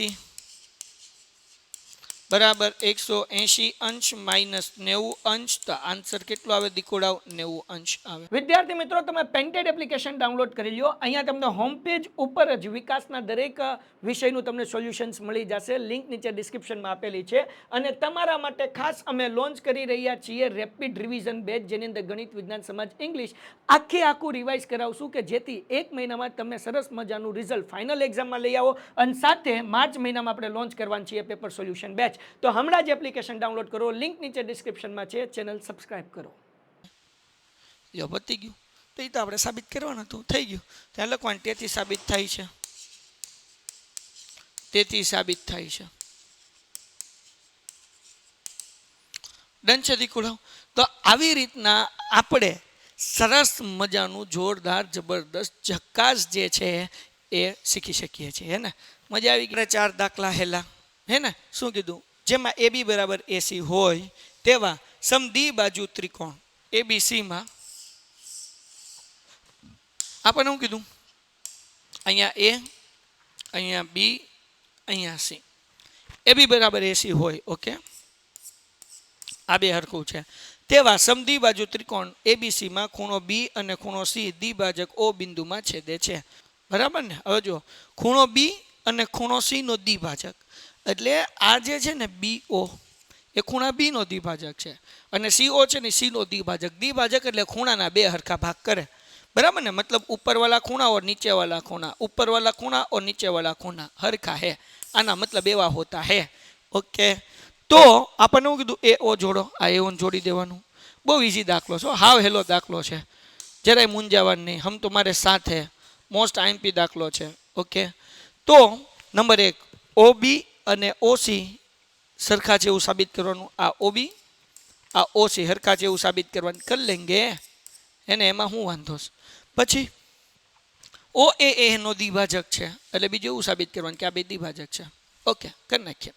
બરાબર 180 અંશ માઇનસ 90 અંશ. તો આન્સર કેટલો આવે? દીકોડાવ 90 અંશ આવે. વિદ્યાર્થી મિત્રો, તમે પેન્ટેડ એપ્લિકેશન ડાઉનલોડ કરી લ્યો. અહીંયા તમને હોમ પેજ ઉપર જ વિકાસના દરેક વિષયનું તમને સોલ્યુશન્સ મળી જશે. લિંક નીચે ડિસ્ક્રિપ્શનમાં આપેલી છે. અને તમારા માટે ખાસ અમે લોન્ચ કરી રહ્યા છીએ રેપિડ રિવિઝન બેચ, જેની અંદર ગણિત, વિજ્ઞાન, સમાજ, ઇંગ્લિશ આખું રિવાઇઝ કરાવશું કે જેથી એક મહિનામાં તમે સરસ મજાનું રિઝલ્ટ ફાઇનલ એક્ઝામમાં લઈ આવો. અને સાથે માર્ચ મહિનામાં આપણે લોન્ચ કરવાનું છીએ પેપર સોલ્યુશન બેચ. તો હમણાં જ એપ્લિકેશન ડાઉનલોડ કરો. લિંક નીચે ડિસ્ક્રિપ્શનમાં છે. ચેનલ સબસ્ક્રાઇબ કરો. લ્યો પતી ગયું. તો એ તો આપણે સાબિત કરવાનું હતું, થઈ ગયું. ત્યાં લખવાનું તેથી સાબિત થાય છે, તેથી સાબિત થાય છે. ડન છે દીકુડાઓ. તો આવી રીતના આપણે સરસ મજાનું જોરદાર જબરદસ્ત ઝકાસ જે છે એ શીખી શકીએ છીએ. હે ને મજા આવી ગઈ. 4 દાખલા હેલા, હે ને શું કીધું, જેમાં AB બરાબર AC હોય તેવા સમદી બાજુ ત્રિકોણ ABCમાં આપણને શું કીધું, અહીંયા A, અહીંયા B, અહીંયા C. AB બરાબર AC હોય, ઓકે, આ બે હરખું છે. તેવા સમદી બાજુ ત્રિકોણ ABCમાં ખૂણો B અને ખૂણો C દ્વિભાજક O બિંદુમાં છેદે છે. બરાબર ને. હવે જો ખૂણો B અને ખૂણો C નો દ્વિભાજક, એટલે આ જે છે ને BO એ ખૂણા B નો દ્વિભાજક છે અને CO છે ને C નો દ્વિભાજક. દ્વિભાજક એટલે ખૂણાના બે હરખા ભાગ કરે. બરાબર ને. मतलब ऊपर वाला खूणा और नीचे वाला खूणा, ऊपर वाला खूणा और नीचे वाला खूणा हरखा है. आना मतलब एवा होता है. ओके. तो आपने શું કીધું, એ ઓ જોડો, આ એ ઓન જોડી દેવાનું. બહુ ઈઝી દાખલો છે, હાવ હેલો દાખલો છે, જરાય મૂંઝાવાનું નહીં. હમ તમારે સાથે મોસ્ટ આઈએમપી દાખલો છે. ઓકે. તો નંબર 1 OB અને OC સરખા જેવું સાબિત કરવાનું. આ OB આ OC હરખા જેવું સાબિત કરવાનું કરી લેંગે એને, એમાં શું વાંધો છે. પછી OAA નો દ્વિભાજક છે એટલે બીજું એવું સાબિત કરવાનું કે આ બે દ્વિભાજક છે. ઓકે, કરી નાખીએ.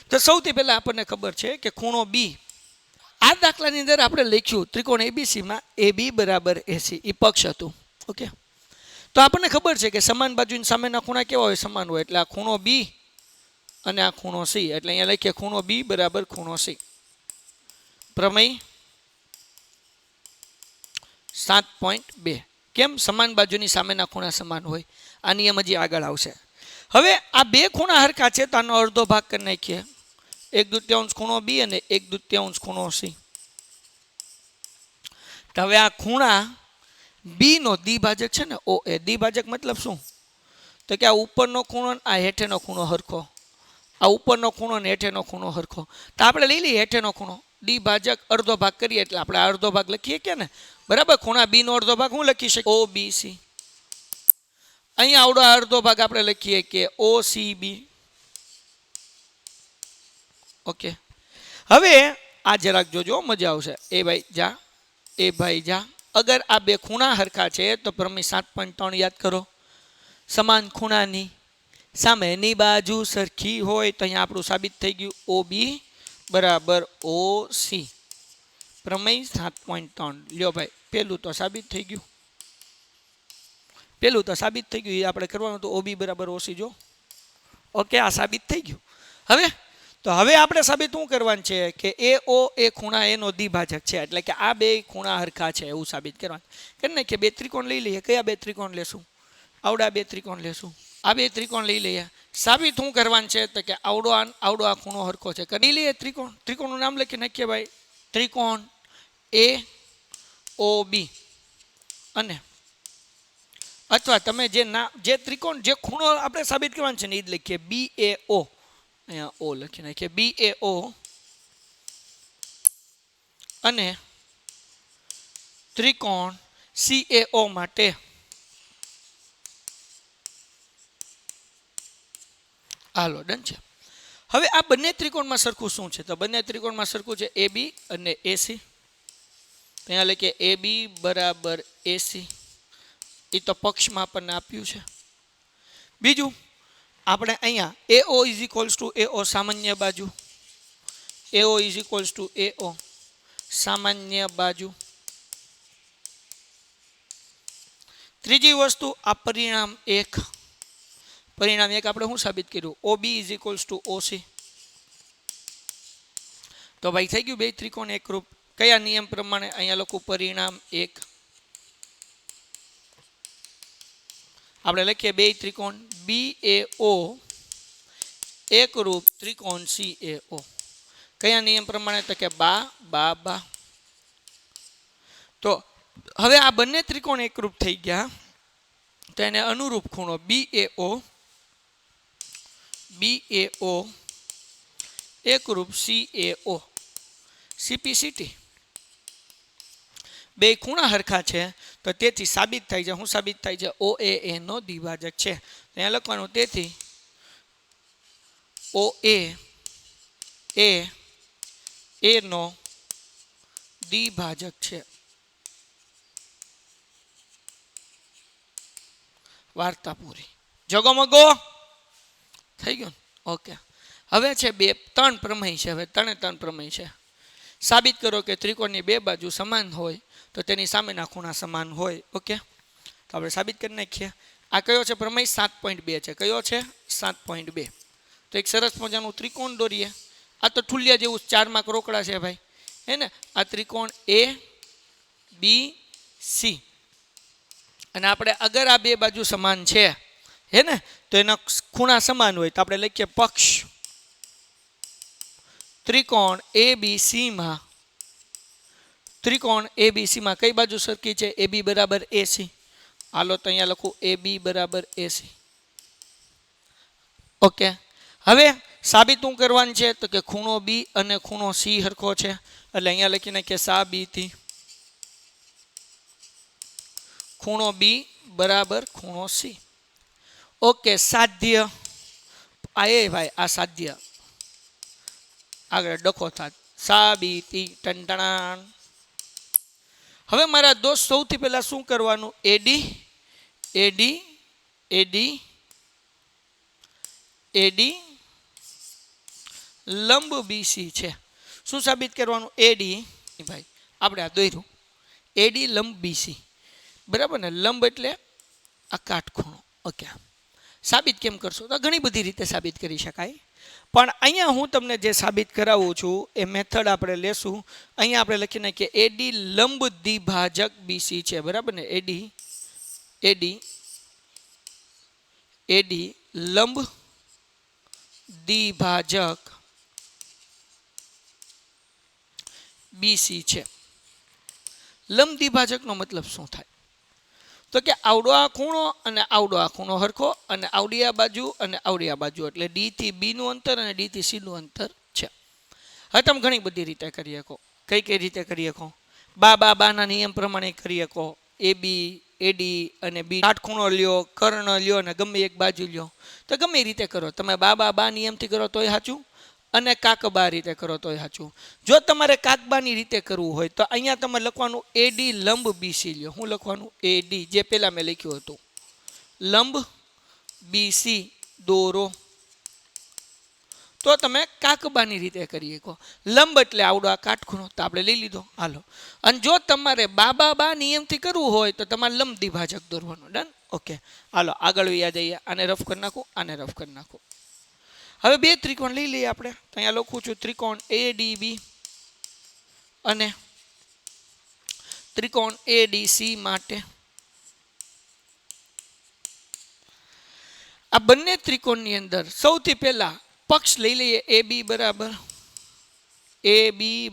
તો સૌથી પહેલા આપણને ખબર છે કે ખૂણો B, આ દાખલાની અંદર આપણે લખ્યું ત્રિકોણ ABCમાં AB બરાબર AC, એ પક્ષ હતું. ઓકે. તો આપણને ખબર છે કે સમાન બાજુની સામેના ખૂણા કેવા હોય, સમાન હોય. એટલે આ ખૂણો B અને આ ખૂણો C, એટલે અહીંયા લખીએ ખૂણો B બરાબર ખૂણો C. પ્રમેય 7.2. કેમ? સમાન બાજુની સામેના ખૂણા સમાન હોય. આ નિયમ હજી આગળ આવશે. હવે આ બે ખૂણા હરખા છે તો આનો અડધો ભાગ કરી નાખીએ. 1/2 ખૂણો B અને 1/2 ખૂણો C. તો હવે આ ખૂણા B નો દ્વિભાજક છે ને OA. દ્વિભાજક મતલબ શું? તો કે આ ઉપરનો ખૂણો આ હેઠેનો ખૂણો હરખો, આ ઉપરનો ખૂણો ને હેઠેનો ખૂણો હરખો. તો આપણે લઈ લઈએ હેઠેનો ખૂણો, દ્વિભાજક અડધો ભાગ કરીએ એટલે આપણે આ અડધો ભાગ લખીએ કે ને. બરાબર. ખૂણા B નો અડધો ભાગ હું લખી શકીએ, OBC. અહીંયા આવડો અડધો ભાગ આપણે લખીએ કે OCB. ઓકે. હવે આ જરાક જોજો, મજા આવશે. એ ભાઈ જા, એ ભાઈ જા. અગર આ બે ખૂણા હરખા છે તો પ્રમેય 7.3 યાદ કરો. સમાન ખૂણાની સામેની બાજુ સરખી હોય તો અહીંયા આપણું સાબિત થઈ ગયું OB બરાબર OC. પ્રમેય 7.3. લ્યો ભાઈ, પેલું તો સાબિત થઈ ગયું, પેલું તો સાબિત થઈ ગયું. એ આપણે કરવાનું તો OB બરાબર OC. જો ઓકે, આ સાબિત થઈ ગયું. હવે તો હવે આપણે સાબિત શું કરવાનું છે કે AO એ ખૂણા એનો દ્વિભાજક છે, એટલે કે આ બે ખૂણા હરખા છે એવું સાબિત કરવાનું. કે ને કે બે ત્રિકોણ લઈ લઈએ. કયા બે ત્રિકોણ લેશું? આવડા બે ત્રિકોણ લેશું. આ બે ત્રિકોણ લઈ લઈએ. સાબિત શું કરવાનું છે તો કે આવડો આ ખૂણો હરખો છે. કરી લઈએ ત્રિકોણ. ત્રિકોણનું નામ લખી નાખીએ ભાઈ. ત્રિકોણ AOB અને અથવા તમે જે ત્રિકોણ જે ખૂણો આપણે સાબિત કરવાનું છે ને એ જ લખીએ BAO. અહીંયા O લખી નાખીએ. BAO અને ત્રિકોણ CAO માટે હાલો, ડન છે. હવે આ બંને ત્રિકોણમાં સરખું શું છે? તો બંને ત્રિકોણમાં સરખું છે AB અને AC. અહીંયા લખીએ AB બરાબર AC. એ તો પક્ષમાં આપણને આપ્યું છે. બીજું આપણે અહીંયા AO is equals to AO સામાન્ય બાજુ. AO is equals to AO સામાન્ય બાજુ. ત્રીજી વસ્તુ આ પરિણામ 1. પરિણામ 1 આપણે શું સાબિત કર્યું? OB is equals to OC. તો ભાઈ થઈ ગયું બે ત્રિકોણ એકરૂપ. કયા નિયમ પ્રમાણે? અહીંયા લખું પરિણામ 1. આપણે લખીએ બે ત્રિકોણ BAO એકરૂપ ત્રિકોણ CAO. કયા નિયમ પ્રમાણે? તો કે બા. તો હવે આ બંને ત્રિકોણ એકરૂપ થઈ ગયા તો એને અનુરૂપ ખૂણો BAO એકરૂપ CAO CPCT બે ખૂણા હરખા છે તો તેથી સાબિત થાય છે, શું સાબિત થાય છે? ઓ એ નો દ્વિભાજક છે. અહીંયા લખવાનું તેથી ઓ એ નો દ્વિભાજક છે. વાર્તા પૂરી. જગમગો થઈ ગયું. ઓકે, હવે છે ત્રણ પ્રમેય છે. હવે ત્રણ પ્રમેય છે. સાબિત કરો કે ત્રિકોણની બે બાજુ સમાન હોય તો તેની સામેના ખૂણા સમાન હોય. ઓકે, તો આપણે સાબિત કરી નાખીએ. આ કયો છે પ્રમેય? 7.2 છે. કયો છે? 7.2. તો એક સરસ મજાનું ત્રિકોણ દોરીએ. આ તો ઠુલિયા જેવું 4 માર્ક રોકડા છે ભાઈ, હે ને? આ ત્રિકોણ એ બી સી, અને આપણે અગર આ બે બાજુ સમાન છે, હે ને, તો એના ખૂણા સમાન હોય તો આપણે લખીએ પક્ષ ત્રિકોણ એબીસી માં. ત્રિકોણ એબીસી માં કઈ બાજુ સરખી છે? એ બી બરાબર એસી. હાલો તો અહીંયા લખું એ બી બરાબર એસી. ઓકે, હવે સાબિત શું કરવાનું છે? તો કે ખૂણો બી અને ખૂણો સી હરખો છે, એટલે અહીંયા લખી નાખીએ સાબિતી ખૂણો બી બરાબર ખૂણો સી. ઓકે, સાધ્ય. આ એ ભાઈ આ સાધ્ય આગળ ડખો થાત. સાબિતી ટંટણાણ. હવે મારા દોસ્ત સૌથી પહેલા શું કરવાનું? એડી એડી એડી એડી લંબ બીસી છે. શું સાબિત કરવાનું? એડી ભાઈ આપણે આ દોર્યું એડી લંબ બીસી, બરાબર ને? લંબ એટલે આ કાટખૂણો. ઓકે, સાબિત કેમ કરશો? તો ઘણી બધી રીતે સાબિત કરી શકાય, પણ અહીંયા હું તમને જે સાબિત કરાવું છું એ મેથડ આપણે લેશું. અહીંયા આપણે લખી નાખીએ એડી લંબ દ્વિભાજક બીસી છે, બરાબર ને? એડી એડી એડી લંબ દ્વિભાજક બીસી છે. લંબ દ્વિભાજકનો મતલબ શું થાય? તો કે આવડો આ ખૂણો અને આવડો આ ખૂણો હરખો, અને આવડી આ બાજુ અને આવડી આ બાજુ, એટલે ડી થી બી નું અંતર અને ડી થી સી નું અંતર છે. હવે તમે ઘણી બધી રીતે કરી શકો. કઈ કઈ રીતે કરી શકો? બાના નિયમ પ્રમાણે કરી શકો. એ બી એડી અને બી કાટખૂણો લ્યો, કર્ણ લ્યો અને ગમે એક બાજુ લ્યો, તો ગમે રીતે કરો. તમે બા નિયમથી કરો તોય સાચું, અને કાકબા રીતે કરો તોય સાચું. જો તમારે કાકબાની રીતે કરવું હોય તો અહીંયા તમે લખવાનું એડી લંબ બીસી લ્યો. શું લખવાનું? એડી, જે પહેલા મેં લખ્યું હતું. લંબ બીસી દોરો, તો તમે કાકબાની રીતે કરી શકો. લંબ એટલે આવડો આ કાટખૂણો, તો આપણે લઈ લીધો. હાલો, અને જો તમારે બા નિયમથી કરવું હોય તો તમારે લંબ દ્વિભાજક દોરવાનું. ડન? ઓકે, હાલો આગળ વ્યા જઈએ. આને રફ કરી નાખું, આને રફ કરી નાખું. હવે બે ત્રિકોણ લઈ લઈએ આપણે. તો અહીંયા લખું છું ત્રિકોણ એડીબી અને ત્રિકોણ એડીસી માટે. આ બંને ત્રિકોણની અંદર સૌથી પહેલા પક્ષ લઈ લઈએ એ બી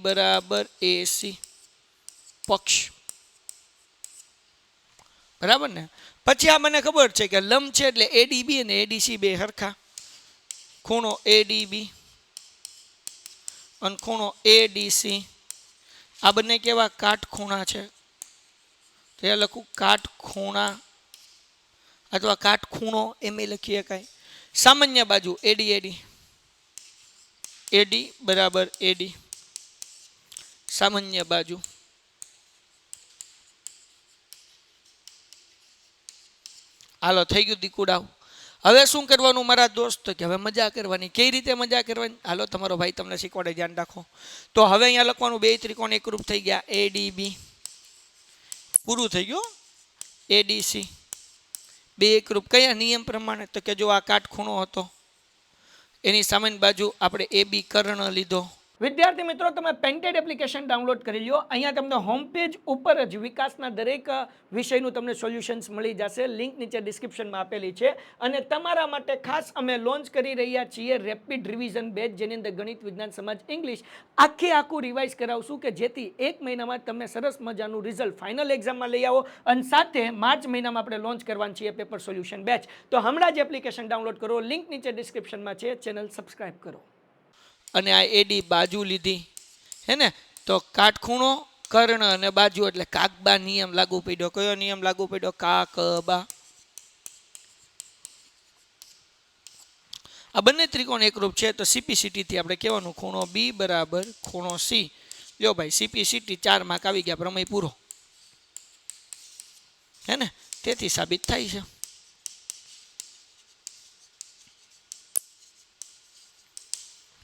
બરાબર એસી પક્ષ, બરાબર ને? પછી આ મને ખબર છે કે લંબ છે એટલે એડીબી અને એડીસી બે હરખા. ખૂણો એડીબી અને ખૂણો એડીસી, આ બંને કેવા? કાટખૂણા છે. તો એ લખું કાટખૂણા અથવા કાટખૂણો એમ લખી શકાય. સામાન્ય બાજુ એડી એડી એડી બરાબર એડી સામાન્ય બાજુ. હાલો થઈ ગયું દીકુડાવ. હવે શું કરવાનું મારા દોસ્ત? કે હવે મજા કરવાની. કઈ રીતે મજા કરવાની? હાલો તમારો ભાઈ તમને શીખવાડે, ધ્યાન રાખો. તો હવે અહીંયા લખવાનું બે ત્રિકોણ એકરૂપ થઈ ગયા. એડીબી પૂરું થઈ ગયું. એડીસી બે એકરૂપ. કયા નિયમ પ્રમાણે? તો કે જો આ કાટખૂણો હતો એની સામેની બાજુ આપણે એ બી કર્ણ લીધો. વિદ્યાર્થી મિત્રો, તમે પેન્ટેડ એપ્લિકેશન ડાઉનલોડ કરી લો. અહીંયા તમને હોમ પેજ ઉપર જ વિકાસના દરેક વિષયનું તમને સોલ્યુશન્સ મળી જશે. લિંક નીચે ડિસ્ક્રિપ્શનમાં આપેલી છે. અને તમારા માટે ખાસ અમે લોન્ચ કરી રહ્યા છીએ રેપિડ રિવિઝન બેચ, જેની અંદર ગણિત, વિજ્ઞાન, સમાજ, ઇંગ્લિશ આખું રિવાઇઝ કરાવશું, કે જેથી એક મહિનામાં તમે સરસ મજાનું રિઝલ્ટ ફાઇનલ એક્ઝામમાં લઈ આવો. અને સાથે માર્ચ મહિનામાં આપણે લોન્ચ કરવાનું છીએ પેપર સોલ્યુશન બેચ. તો હમણાં જ એપ્લિકેશન ડાઉનલોડ કરો. લિંક નીચે ડિસ્ક્રિપ્શનમાં છે. ચેનલ સબસ્ક્રાઇબ કરો. અને આ એડી બાજુ લીધી, હે ને? તો કાટખૂણો કર્ણ અને બાજુ એટલે કાકબા નિયમ લાગુ પડ્યો. કયો નિયમ લાગુ પડ્યો? કાકબા. આ બંને ત્રિકોણ એકરૂપ છે તો સીપીસીટી થી આપણે કહેવાનું ખૂણો બી બરાબર ખૂણો સી. લ્યો ભાઈ સીપીસીટી 4 માર્ક આવી ગયા, પ્રમેય પૂરો. હે ને? તેથી સાબિત થાય છે.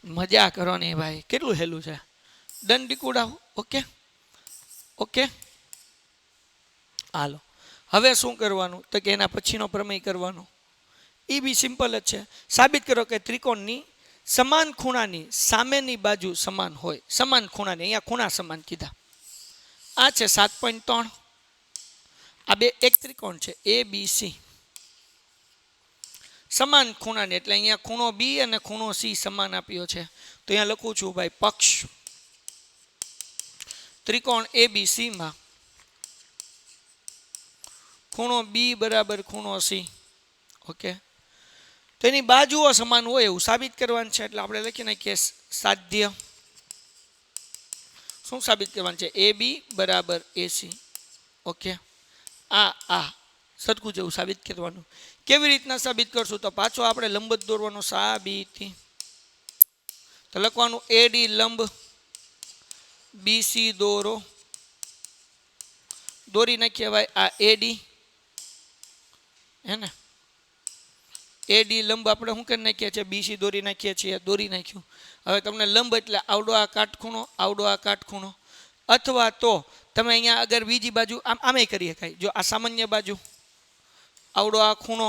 મજા કરો ને ભાઈ, કેટલું હેલું છે. ડન ડીકુડા. ઓકે ઓકે હાલો. હવે શું કરવાનું તો કે એના પછીનો પ્રમેય કરવાનો. એ બી સિમ્પલ જ છે. સાબિત કરો કે ત્રિકોણની સમાન ખૂણાની સામેની બાજુ સમાન હોય. સમાન ખૂણાની, અહીંયા ખૂણા સમાન કીધા. આ છે 7.3. આ બે એક ત્રિકોણ છે એ બી સી, સમાન ખૂણાની એટલે અહીંયા ખૂણો બી અને ખૂણો સી સમાન આપ્યો છે. તો અહીંયા લખું છું ભાઈ પક્ષ ત્રિકોણ એ બી સી માં ખૂણો બી બરાબર ખૂણો સી. ઓકે, તો એની બાજુઓ સમાન હોય એવું સાબિત કરવાનું છે. એટલે આપણે લખી નાખીએ સાધ્ય. શું સાબિત કરવાનું છે? એ બી બરાબર એસી. ઓકે, આ સરખું જેવું સાબિત કરવાનું. કેવી રીતના સાબિત કરશું? તો પાછો આપણે લંબ જ દોરવાનો. સાબિતી તો લખવાનું એડી લંબ બીસી દોરો. દોરી નાખીએ ભાઈ આ એડી, હે ને? એડી લંબ આપણે શું કરી નાખીએ છીએ? બીસી દોરી નાખીએ છીએ. દોરી નાખ્યું. હવે તમને લંબ એટલે આવડો આ કાટખૂણો, આવડો આ કાટખૂણો. અથવા તો તમે અહીંયા અગર બીજી બાજુ આમે કરી શકાય. જો આ સામાન્ય બાજુ આવડો આ ખૂણો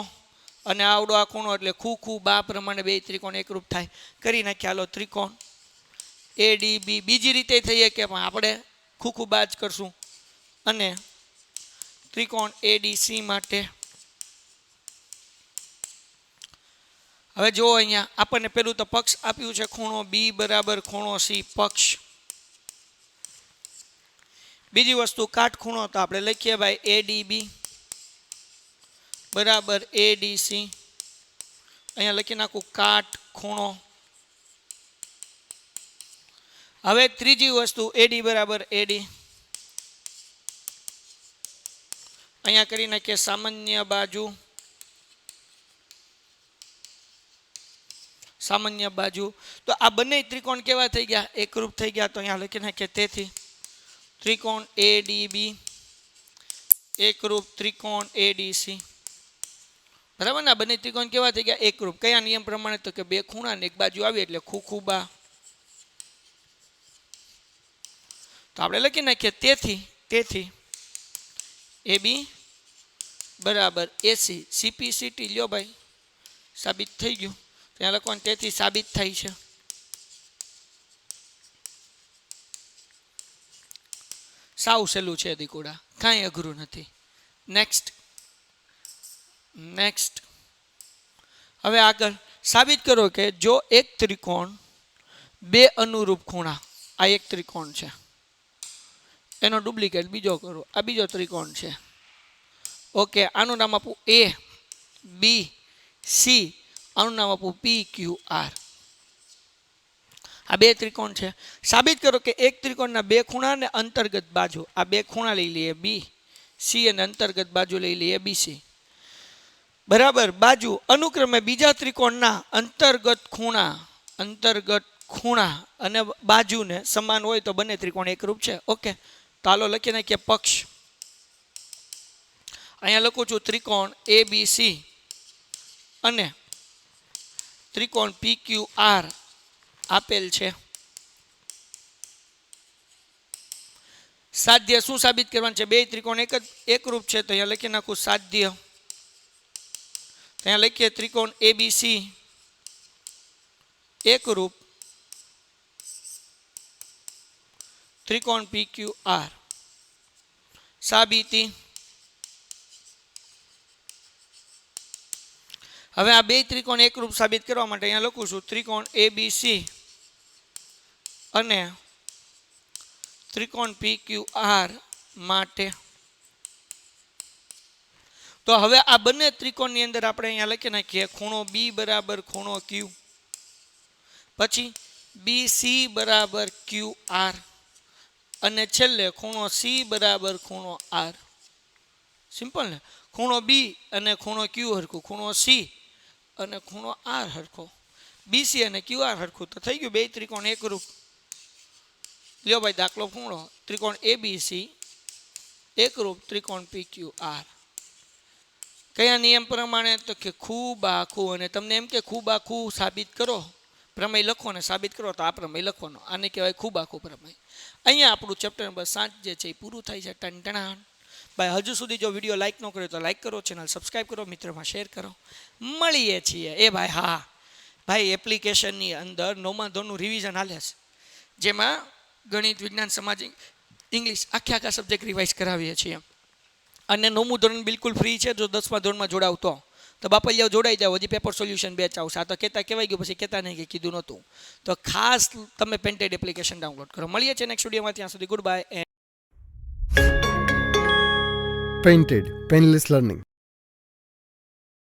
અને આવડો આ ખૂણો એટલે ખૂ બા પ્રમાણે બે ત્રિકોણ એકરૂપ થાય. કરી નાખ્યા. હાલો ત્રિકોણ એડીબી. બીજી રીતે થઈએ કે પણ આપણે ખૂ બા જ કરશું. અને ત્રિકોણ એડીસી માટે હવે જો અહીંયા આપણને પેલું તો પક્ષ આપ્યું છે ખૂણો બી બરાબર ખૂણો સી પક્ષ. બીજી વસ્તુ કાટખૂણો તો આપણે લખીએ ભાઈ એડીબી બરાબર એડીસી. અહીંયા લખી નાખું કાટખૂણો. હવે ત્રીજી વસ્તુ એડી બરાબર એડી. અહીંયા કરી નાખીએ સામાન્ય બાજુ. સામાન્ય બાજુ તો આ બંને ત્રિકોણ કેવા થઈ ગયા? એકરૂપ થઈ ગયા. તો અહીંયા લખી નાખીએ તેથી ત્રિકોણ એડીબી એકરૂપ ત્રિકોણ એડીસી. બરાબર ને? બંને ત્રિકોણ કેવા થઈ ગયા? એકરૂપ. કયા નિયમ પ્રમાણે? તો કે બે ખૂણા ને એક બાજુ આવી એટલે ખૂ બા. તો આપણે લખી નાખીએ તેથી એ બી બરાબર એસી. સીપીસીટી લ્યો ભાઈ, સાબિત થઈ ગયું. ત્યાં લખવાનું તેથી સાબિત થાય છે. સાવ સહેલું છે દીકુડા, કાંઈ અઘરું નથી. નેક્સ્ટ હવે આગળ સાબિત કરો કે જો એક ત્રિકોણ બે અનુરૂપ ખૂણા, આ એક ત્રિકોણ છે એનો ડુપ્લિકેટ બીજો કરો, આ બીજો ત્રિકોણ છે. ઓકે, આનું નામ આપું એ બી સી, આનું નામ આપું પી ક્યુ આર. આ બે ત્રિકોણ છે. સાબિત કરો કે એક ત્રિકોણના બે ખૂણા અને અંતર્ગત બાજુ, આ બે ખૂણા લઈ લઈએ બી સી અને અંતર્ગત બાજુ લઈ લઈએ બી સી. બરાબર, બાજુ અનુક્રમે બીજા ત્રિકોણના અંતર્ગત ખૂણા અને બાજુને સમાન હોય તો બંને ત્રિકોણ એકરૂપ છે. ઓકે, તો હાલો લખી નાખીએ પક્ષ. અહીંયા લખું છું ત્રિકોણ એ બી સી અને ત્રિકોણ પી ક્યુ આર આપેલ છે. સાધ્ય શું સાબિત કરવાનું છે? બે ત્રિકોણ એકરૂપ છે તો અહીંયા લખી નાખું સાધ્ય. ત્યાં લખીએ ત્રિકોણ એ બી સી એકરૂપ ત્રિકોણ પી ક્યુ આર. સાબિતી. હવે આ બે ત્રિકોણ એકરૂપ સાબિત કરવા માટે અહીંયા લખું છું ત્રિકોણ એ બી સી અને ત્રિકોણ પી ક્યુ આર માટે. તો હવે આ બંને ત્રિકોણની અંદર આપણે અહીંયા લખી નાખીએ ખૂણો બી બરાબર ખૂણો ક્યુ, પછી બી સી બરાબર ક્યુ આર. અને છેલ્લે ખૂણો સી બરાબર ખૂણો આર. સિમ્પલ ને. ખૂણો બી અને ખૂણો ક્યુ હરખું, ખૂણો સી અને ખૂણો આર હરખો, બીસી અને ક્યુ આર હરખું, તો થઈ ગયું બે ત્રિકોણ એકરૂપ. લ્યો ભાઈ દાખલો ખૂણો ત્રિકોણ એબીસી એકરૂપ ત્રિકોણ પીક્યુ આર. કયા નિયમ પ્રમાણે? તો કે ખૂબ આખું. અને તમને એમ કે ખૂબ આખું સાબિત કરો, પ્રમેય લખો ને સાબિત કરો, તો આ પ્રમેય લખવાનો, આને કહેવાય ખૂબ આખું પ્રમેય. અહીંયા આપણું ચેપ્ટર નંબર 7 જે છે એ પૂરું થાય છે. ટણટણાણ. ભાઈ હજુ સુધી જો વિડીયો લાઈક ન કર્યો તો લાઈક કરો, ચેનલ સબસ્ક્રાઈબ કરો, મિત્રોમાં શેર કરો. મળીએ છીએ એ ભાઈ. હા ભાઈ, એપ્લિકેશનની અંદર 9મા ધોરણનું રિવિઝન હાલે છે, જેમાં ગણિત, વિજ્ઞાન, સમાજ, ઇંગ્લિશ આખા સબ્જેક્ટ રિવાઇઝ કરાવીએ છીએ. અને 9મું ધોરણ બિલકુલ ફ્રી છે. જો 10મા ધોરણમાં જોડાવ તો બાપલિયાઓ જોડાઈ જાવ. હજી પેપર સોલ્યુશન બેચ આવશે. આ તો કહેવાય ગયું, પછી કહેતા નહીં કે કીધું નહોતું. તો ખાસ તમે પેન્ટેડ એપ્લિકેશન ડાઉનલોડ કરો. મળીએ છીએ નેક્સ્ટ વિડીયોમાં. ત્યાં સુધી good bye. Painted Painless Learning.